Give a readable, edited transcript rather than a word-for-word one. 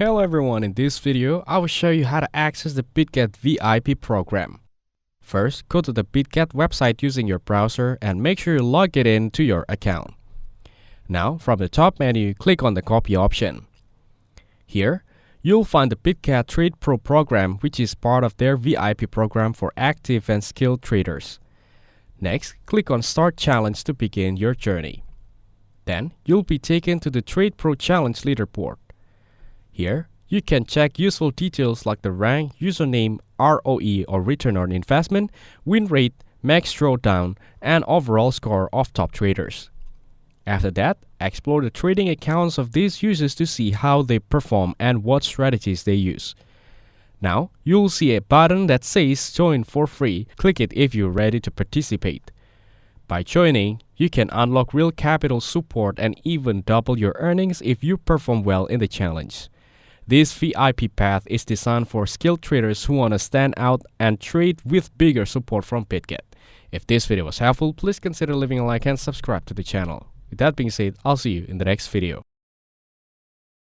Hello everyone, in this video, I will show you how to access the Bitget VIP program. First, go to the Bitget website using your browser and make sure you log it in to your account. Now, from the top menu, click on the copy option. Here, you'll find the Bitget Trade Pro program, which is part of their VIP program for active and skilled traders. Next, click on Start Challenge to begin your journey. Then, you'll be taken to the Trade Pro Challenge leaderboard. Here, you can check useful details like the rank, username, ROE or return on investment, win rate, max drawdown, and overall score of top traders. After that, explore the trading accounts of these users to see how they perform and what strategies they use. Now, you'll see a button that says Join for free. Click it if you're ready to participate. By joining, you can unlock real capital support and even double your earnings if you perform well in the challenge. This VIP path is designed for skilled traders who want to stand out and trade with bigger support from Bitget. If this video was helpful, please consider leaving a like and subscribe to the channel. With that being said, I'll see you in the next video.